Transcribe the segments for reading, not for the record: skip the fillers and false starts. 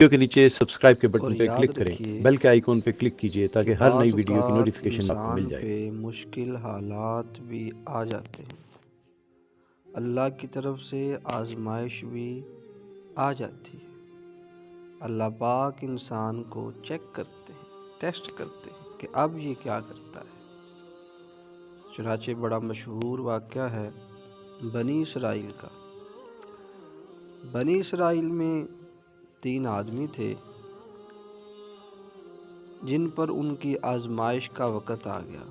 Video کے نیچے subscribe کے اور بٹن پہ یاد کلک کریں، رکھیے بیل کے آئیکن پہ کلک کیجئے کہ تاکہ ہر نئی بعض ویڈیو کی اوقات نوٹیفیکیشن آپ کو مل انسان جائے۔ پہ مشکل حالات بھی آ جاتے ہیں، اللہ کی طرف سے آزمائش بھی آ جاتی ہے۔ اللہ پاک انسان کو چیک کرتے ہیں، ٹیسٹ کرتے ہیں کہ اب یہ کیا کرتا ہے۔ چنانچہ بڑا مشہور واقعہ ہے بنی اسرائیل کا۔ بنی اسرائیل میں 3 آدمی تھے جن پر ان کی آزمائش کا وقت آ گیا۔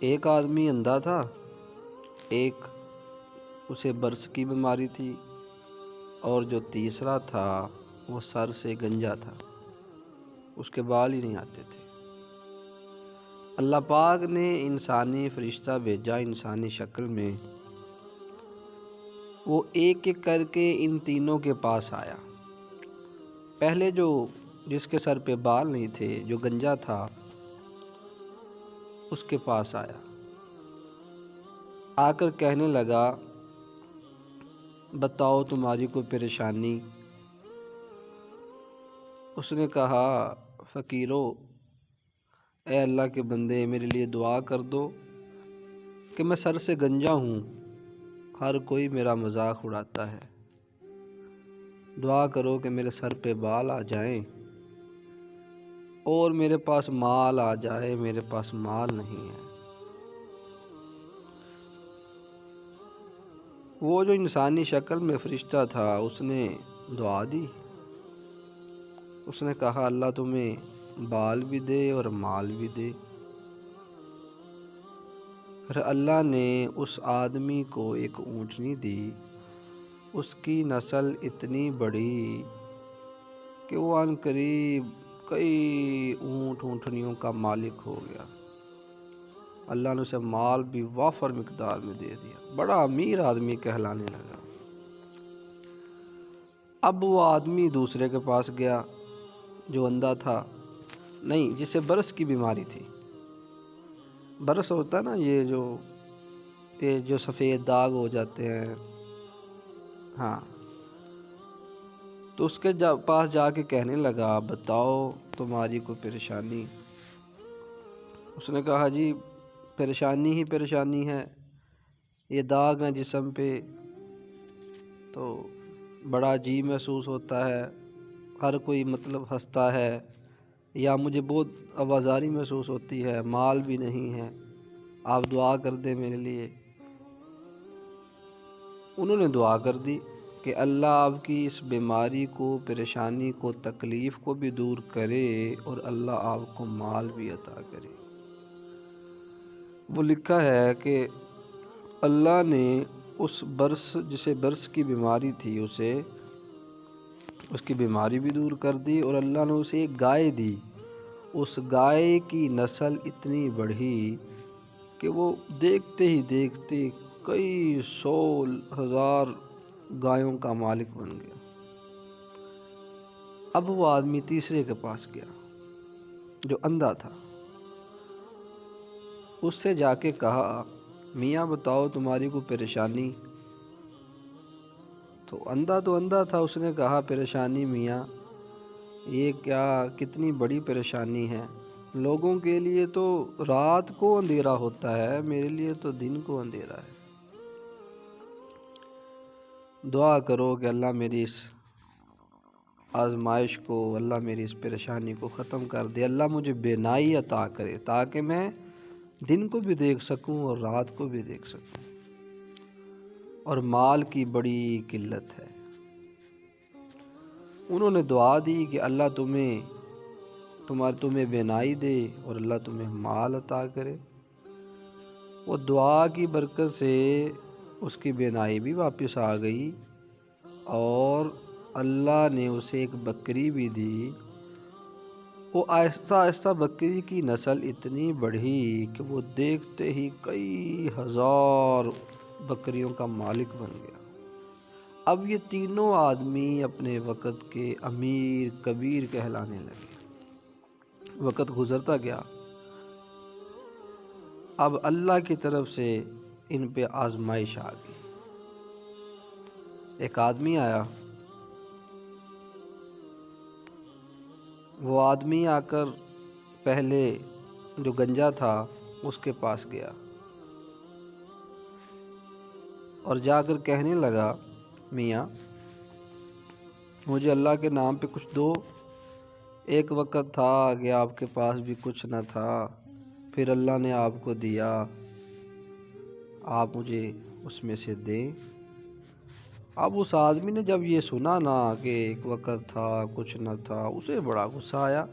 ایک آدمی اندھا تھا، ایک اسے برس کی بیماری تھی، اور جو تیسرا تھا وہ سر سے گنجا تھا، اس کے بال ہی نہیں آتے تھے۔ اللہ پاک نے انسانی فرشتہ بھیجا انسانی شکل میں، وہ ایک ایک کر کے ان تینوں کے پاس آیا۔ پہلے جس کے سر پہ بال نہیں تھے، جو گنجا تھا، اس کے پاس آیا، آ کر کہنے لگا بتاؤ تمہاری کوئی پریشانی۔ اس نے کہا فقیرو، اے اللہ کے بندے میرے لیے دعا کر دو کہ میں سر سے گنجا ہوں، ہر کوئی میرا مذاق اڑاتا ہے، دعا کرو کہ میرے سر پہ بال آ جائیں اور میرے پاس مال آ جائے، میرے پاس مال نہیں ہے۔ وہ جو انسانی شکل میں فرشتہ تھا اس نے دعا دی، اس نے کہا اللہ تمہیں بال بھی دے اور مال بھی دے۔ پھر اللہ نے اس آدمی کو ایک اونٹنی دی، اس کی نسل اتنی بڑی کہ وہ عن قریب کئی اونٹنیوں کا مالک ہو گیا۔ اللہ نے اسے مال بھی وافر مقدار میں دے دیا، بڑا امیر آدمی کہلانے لگا۔ اب وہ آدمی دوسرے کے پاس گیا جو اندھا تھا، نہیں، جسے برس کی بیماری تھی۔ برس ہوتا ہے نا، یہ جو سفید داغ ہو جاتے ہیں، ہاں، تو اس کے پاس جا کے کہنے لگا بتاؤ تمہاری کوئی پریشانی۔ اس نے کہا جی پریشانی ہی پریشانی ہے، یہ داغ ہیں جسم پہ، تو بڑا عجیب محسوس ہوتا ہے، ہر کوئی ہنستا ہے، یا مجھے بہت آوازاری محسوس ہوتی ہے، مال بھی نہیں ہے، آپ دعا کر دیں میرے لیے۔ انہوں نے دعا کر دی کہ اللہ آپ کی اس بیماری کو، پریشانی کو، تکلیف کو بھی دور کرے اور اللہ آپ کو مال بھی عطا کرے۔ وہ لکھا ہے کہ اللہ نے اس جسے برس کی بیماری تھی اس کی بیماری بھی دور کر دی، اور اللہ نے اسے ایک گائے دی۔ اس گائے کی نسل اتنی بڑھی کہ وہ دیکھتے ہی دیکھتے کئی 100,000 گایوں کا مالک بن گیا۔ اب وہ آدمی تیسرے کے پاس گیا جو اندھا تھا، اس سے جا کے کہا میاں بتاؤ تمہاری کوئی پریشانی۔ تو اندھا تھا، اس نے کہا پریشانی میاں یہ کتنی بڑی پریشانی ہے، لوگوں کے لیے تو رات کو اندھیرا ہوتا ہے، میرے لیے تو دن کو اندھیرا ہے، دعا کرو کہ اللہ میری اس آزمائش کو، اللہ میری اس پریشانی کو ختم کر دے، اللہ مجھے بینائی عطا کرے تاکہ میں دن کو بھی دیکھ سکوں اور رات کو بھی دیکھ سکوں، اور مال کی بڑی قلت ہے۔ انہوں نے دعا دی کہ اللہ تمہیں بینائی دے اور اللہ تمہیں مال عطا کرے۔ وہ دعا کی برکت سے اس کی بینائی بھی واپس آ گئی، اور اللہ نے اسے ایک بکری بھی دی۔ وہ آہستہ آہستہ بکری کی نسل اتنی بڑھی کہ وہ دیکھتے ہی کئی 1000 بکریوں کا مالک بن گیا۔ اب یہ تینوں آدمی اپنے وقت کے امیر کبیر کہلانے لگے۔ وقت گزرتا گیا، اب اللہ کی طرف سے ان پہ آزمائش آ گئی۔ ایک آدمی آیا، وہ آدمی آ کر پہلے جو گنجا تھا اس کے پاس گیا اور جا کر کہنے لگا، میاں مجھے اللہ کے نام پہ کچھ دو، ایک وقت تھا کہ آپ کے پاس بھی کچھ نہ تھا، پھر اللہ نے آپ کو دیا، آپ مجھے اس میں سے دیں۔ اب اس آدمی نے جب یہ سنا نا کہ ایک وقت تھا کچھ نہ تھا، اسے بڑا غصہ آیا،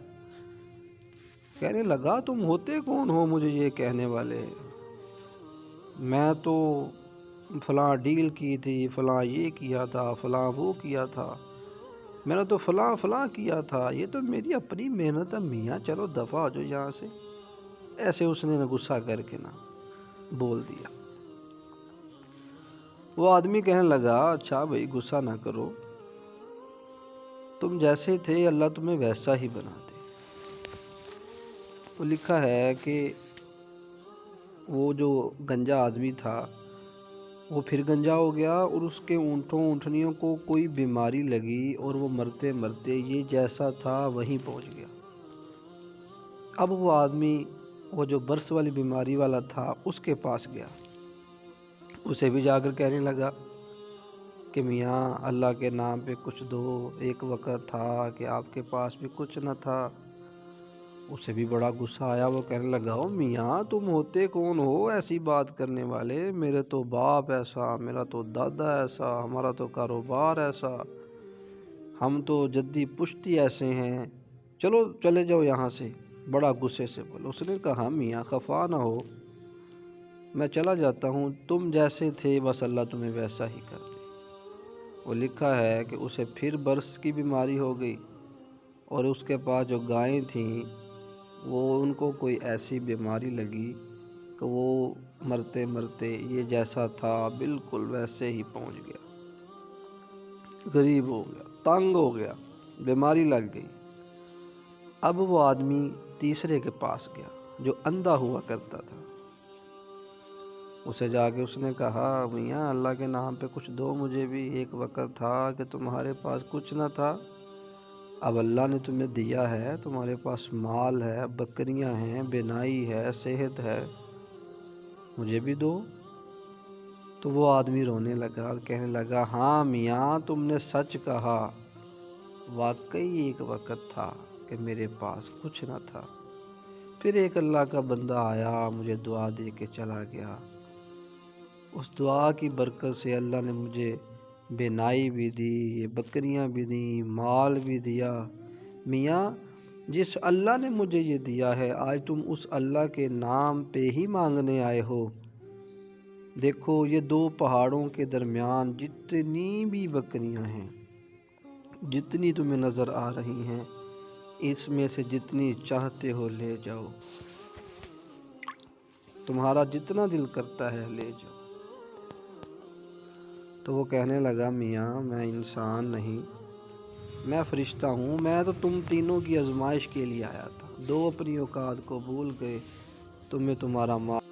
کہنے لگا تم ہوتے کون ہو مجھے یہ کہنے والے؟ میں تو فلاں ڈیل کی تھی، فلاں یہ کیا تھا، فلاں وہ کیا تھا، میں نے تو فلاں فلاں کیا تھا، یہ تو میری اپنی محنت ہے میاں، چلو دفع ہو جاؤ یہاں سے۔ ایسے اس نے غصہ کر کے نا بول دیا۔ وہ آدمی کہنے لگا، اچھا بھائی غصہ نہ کرو، تم جیسے تھے اللہ تمہیں ویسا ہی بنا دے۔ وہ لکھا ہے کہ وہ جو گنجا آدمی تھا وہ پھر گنجا ہو گیا اور اس کے اونٹوں اونٹنیوں کو کوئی بیماری لگی اور وہ مرتے مرتے یہ جیسا تھا وہیں پہنچ گیا۔ اب وہ آدمی وہ جو برس والی بیماری والا تھا اس کے پاس گیا، اسے بھی جا کر کہنے لگا کہ میاں اللہ کے نام پہ کچھ دو، ایک وقت تھا کہ آپ کے پاس بھی کچھ نہ تھا۔ اسے بھی بڑا غصہ آیا، وہ کہنے لگا، میاں تم ہوتے کون ہو ایسی بات کرنے والے؟ میرے تو باپ ایسا، میرا تو دادا ایسا، ہمارا تو کاروبار ایسا، ہم تو جدی پشتی ایسے ہیں، چلو چلے جاؤ یہاں سے۔ بڑا غصے سے بولا۔ اس نے کہا، میاں خفا نہ ہو، میں چلا جاتا ہوں، تم جیسے تھے بس اللہ تمہیں ویسا ہی کر دے۔ وہ لکھا ہے کہ اسے پھر برس کی بیماری ہو گئی اور اس کے پاس جو گائیں تھیں وہ ان کو کوئی ایسی بیماری لگی کہ وہ مرتے مرتے یہ جیسا تھا بالکل ویسے ہی پہنچ گیا، غریب ہو گیا، تنگ ہو گیا، بیماری لگ گئی۔ اب وہ آدمی تیسرے کے پاس گیا جو اندھا ہوا کرتا تھا، اسے جا کے اس نے کہا، میاں اللہ کے نام پہ کچھ دو مجھے بھی، ایک وقت تھا کہ تمہارے پاس کچھ نہ تھا، اب اللہ نے تمہیں دیا ہے، تمہارے پاس مال ہے، بکریاں ہیں، بینائی ہے، صحت ہے، مجھے بھی دو۔ تو وہ آدمی رونے لگا اور کہنے لگا، ہاں میاں تم نے سچ کہا، واقعی ایک وقت تھا کہ میرے پاس کچھ نہ تھا، پھر ایک اللہ کا بندہ آیا مجھے دعا دے کے چلا گیا، اس دعا کی برکت سے اللہ نے مجھے بینائی بھی دی، بکریاں بھی دیں، مال بھی دیا۔ میاں جس اللہ نے مجھے یہ دیا ہے آج تم اس اللہ کے نام پہ ہی مانگنے آئے ہو، دیکھو یہ دو پہاڑوں کے درمیان جتنی بھی بکریاں ہیں، جتنی تمہیں نظر آ رہی ہیں، اس میں سے جتنی چاہتے ہو لے جاؤ، تمہارا جتنا دل کرتا ہے لے جاؤ۔ تو وہ کہنے لگا، میاں میں انسان نہیں، میں فرشتہ ہوں، میں تو تم تینوں کی آزمائش کے لیے آیا تھا، دو اپنی اوقات کو بھول گئے، تمہیں تمہارا مال